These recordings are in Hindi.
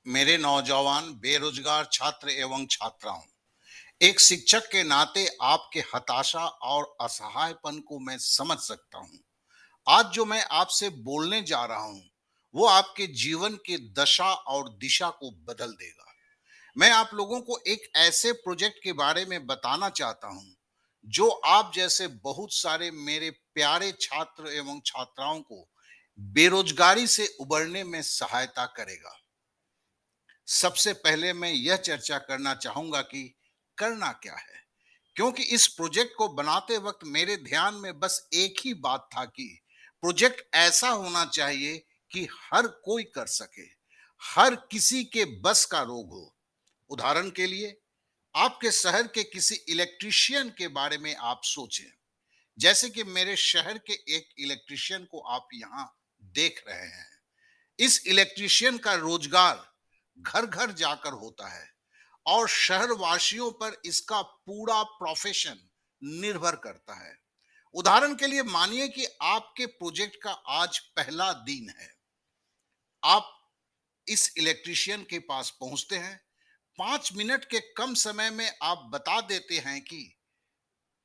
मेरे नौजवान बेरोजगार छात्र एवं छात्राओं, एक शिक्षक के नाते आपके हताशा और असहायपन को मैं समझ सकता हूँ। आज जो मैं आपसे बोलने जा रहा हूँ, वो आपके जीवन की दशा और दिशा को बदल देगा। मैं आप लोगों को एक ऐसे प्रोजेक्ट के बारे में बताना चाहता हूँ, जो आप जैसे बहुत सारे मेरे प्यारे छात्र एवं छात्राओं को बेरोजगारी से उबरने में सहायता करेगा। सबसे पहले मैं यह चर्चा करना चाहूंगा कि करना क्या है, क्योंकि इस प्रोजेक्ट को बनाते वक्त मेरे ध्यान में बस एक ही बात था कि प्रोजेक्ट ऐसा होना चाहिए कि हर कोई कर सके, हर किसी के बस का रोग हो। उदाहरण के लिए, आपके शहर के किसी इलेक्ट्रिशियन के बारे में आप सोचें। जैसे कि मेरे शहर के एक इलेक्ट्रिशियन को आप यहाँ देख रहे हैं। इस इलेक्ट्रिशियन का रोजगार घर घर जाकर होता है और शहरवासियों पर इसका पूरा प्रोफेशन निर्भर करता है। उदाहरण के लिए मानिए कि आपके प्रोजेक्ट का आज पहला दिन है। आप इस इलेक्ट्रिशियन के पास पहुंचते हैं। 5 मिनट के कम समय में आप बता देते हैं कि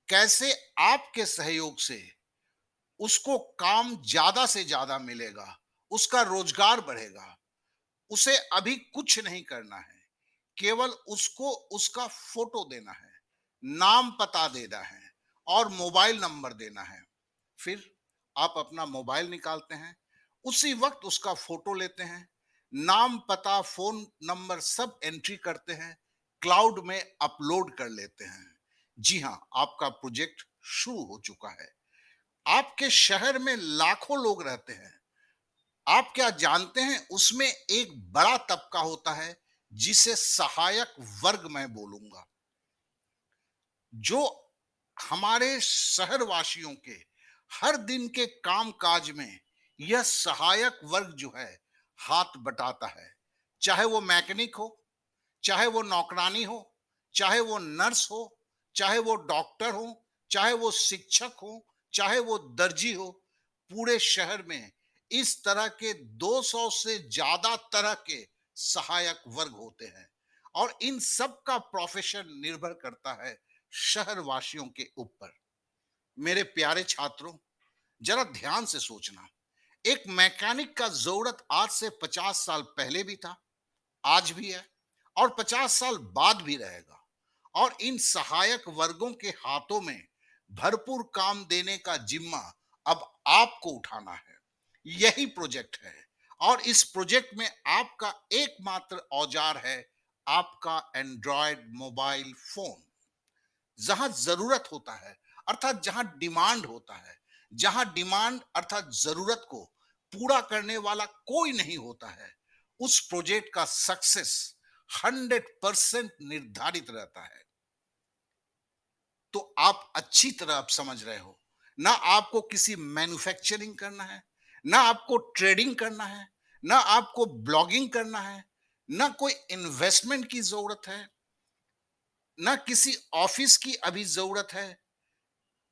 कैसे आपके सहयोग से उसको काम ज्यादा से ज्यादा मिलेगा, उसका रोजगार बढ़ेगा। उसे अभी कुछ नहीं करना है, केवल उसको उसका फोटो देना है, नाम पता देना है और मोबाइल नंबर देना है। फिर आप अपना मोबाइल निकालते हैं, उसी वक्त उसका फोटो लेते हैं, नाम पता फोन नंबर सब एंट्री करते हैं, क्लाउड में अपलोड कर लेते हैं। जी हाँ, आपका प्रोजेक्ट शुरू हो चुका है। आपके शहर में लाखों लोग रहते हैं। आप क्या जानते हैं, उसमें एक बड़ा तबका होता है जिसे सहायक वर्ग मैं बोलूंगा, जो हमारे शहर वासियों के हर दिन के काम काज में यह सहायक वर्ग जो है हाथ बटाता है। चाहे वो मैकेनिक हो, चाहे वो नौकरानी हो, चाहे वो नर्स हो, चाहे वो डॉक्टर हो, चाहे वो शिक्षक हो, चाहे वो दर्जी हो। पूरे शहर में इस तरह के 200 से ज्यादा तरह के सहायक वर्ग होते हैं और इन सब का प्रोफेशन निर्भर करता है शहर वासियों के ऊपर। मेरे प्यारे छात्रों, जरा ध्यान से सोचना। एक मैकेनिक का जरूरत आज से 50 साल पहले भी था, आज भी है और 50 साल बाद भी रहेगा। और इन सहायक वर्गों के हाथों में भरपूर काम देने का जिम्मा अब आपको उठाना है। यही प्रोजेक्ट है और इस प्रोजेक्ट में आपका एकमात्र औजार है आपका एंड्रॉयड मोबाइल फोन। जहां जरूरत होता है, अर्थात जहां डिमांड होता है, जहां डिमांड अर्थात जरूरत को पूरा करने वाला कोई नहीं होता है, उस प्रोजेक्ट का सक्सेस 100% निर्धारित रहता है। तो आप अच्छी तरह आप समझ रहे हो, ना आपको किसी मैन्युफैक्चरिंग करना है, ना आपको ट्रेडिंग करना है, ना आपको ब्लॉगिंग करना है, ना कोई इन्वेस्टमेंट की जरूरत है, ना किसी ऑफिस की अभी जरूरत है,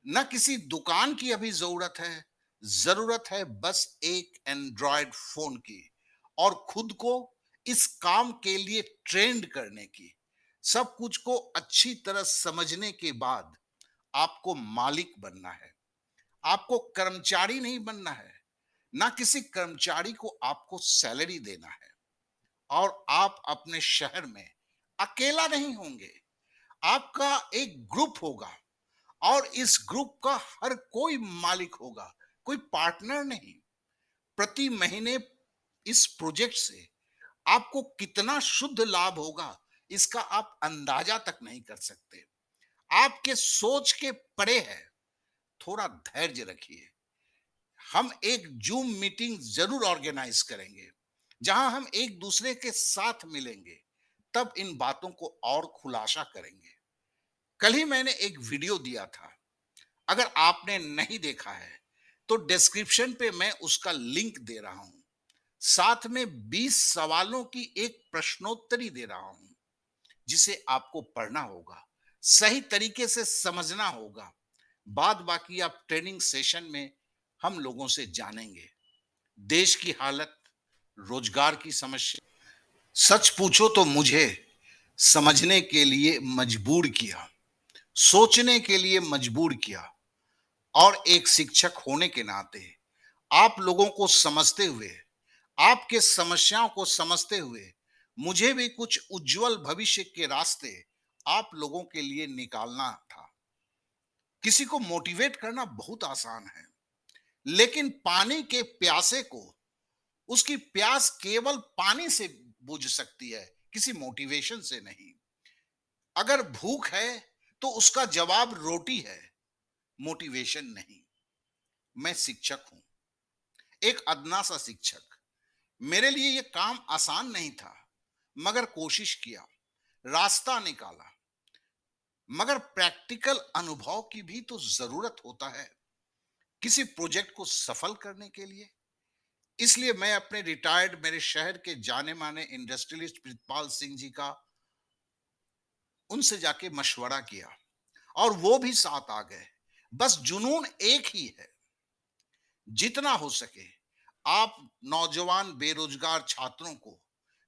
ना किसी दुकान की अभी जरूरत है। जरूरत है बस एक एंड्रॉयड फोन की और खुद को इस काम के लिए ट्रेंड करने की। सब कुछ को अच्छी तरह समझने के बाद आपको मालिक बनना है, आपको कर्मचारी नहीं बनना है। ना किसी कर्मचारी को आपको सैलरी देना है। और आप अपने शहर में अकेला नहीं होंगे, आपका एक ग्रुप होगा और इस ग्रुप का हर कोई मालिक होगा, कोई पार्टनर नहीं। प्रति महीने इस प्रोजेक्ट से आपको कितना शुद्ध लाभ होगा, इसका आप अंदाजा तक नहीं कर सकते। आपके सोच के परे है। थोड़ा धैर्य रखिए। हम एक जूम मीटिंग जरूर ऑर्गेनाइज करेंगे, जहां हम एक दूसरे के साथ मिलेंगे, तब इन बातों को और खुलासा करेंगे। कल ही मैंने एक वीडियो दिया था, अगर आपने नहीं देखा है तो डिस्क्रिप्शन पे मैं उसका लिंक दे रहा हूं। साथ में 20 सवालों की एक प्रश्नोत्तरी दे रहा हूं, जिसे आपको पढ़ना होगा, सही तरीके से समझना होगा। बाद बाकी आप ट्रेनिंग सेशन में हम लोगों से जानेंगे। देश की हालत, रोजगार की समस्या, सच पूछो तो मुझे समझने के लिए मजबूर किया, सोचने के लिए मजबूर किया और एक शिक्षक होने के नाते आप लोगों को समझते हुए, आपके समस्याओं को समझते हुए, मुझे भी कुछ उज्जवल भविष्य के रास्ते आप लोगों के लिए निकालना था। किसी को मोटिवेट करना बहुत आसान है, लेकिन पानी के प्यासे को उसकी प्यास केवल पानी से बुझ सकती है, किसी मोटिवेशन से नहीं। अगर भूख है तो उसका जवाब रोटी है, मोटिवेशन नहीं। मैं शिक्षक हूं, एक अदना सा शिक्षक। मेरे लिए यह काम आसान नहीं था, मगर कोशिश किया, रास्ता निकाला। मगर प्रैक्टिकल अनुभव की भी तो जरूरत होता है किसी प्रोजेक्ट को सफल करने के लिए। इसलिए मैं अपने रिटायर्ड, मेरे शहर के जाने माने इंडस्ट्रियलिस्ट प्रितपाल सिंह जी का उनसे जाके मशवरा किया और वो भी साथ आ गए। बस जुनून एक ही है, जितना हो सके आप नौजवान बेरोजगार छात्रों को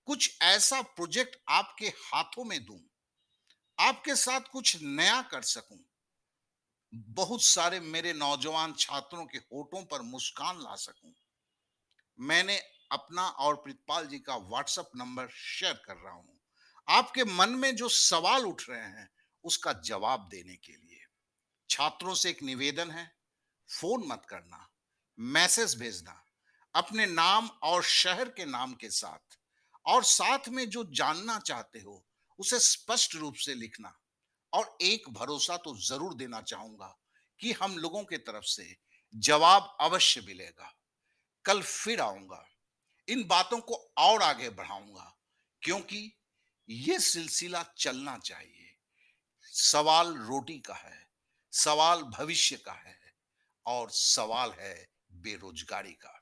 कुछ ऐसा प्रोजेक्ट आपके हाथों में दूं, आपके साथ कुछ नया कर सकूं, बहुत सारे मेरे नौजवान छात्रों के होठों पर मुस्कान ला सकूं। मैंने अपना और प्रितपाल जी का व्हाट्सएप नंबर शेयर कर रहा हूं, आपके मन में जो सवाल उठ रहे हैं उसका जवाब देने के लिए। छात्रों से एक निवेदन है, फोन मत करना, मैसेज भेजना अपने नाम और शहर के नाम के साथ, और साथ में जो जानना चाहते हो उसे स्पष्ट रूप से लिखना। और एक भरोसा तो जरूर देना चाहूंगा कि हम लोगों की तरफ से जवाब अवश्य मिलेगा। कल फिर आऊंगा, इन बातों को और आगे बढ़ाऊंगा, क्योंकि यह सिलसिला चलना चाहिए। सवाल रोटी का है, सवाल भविष्य का है, और सवाल है बेरोजगारी का।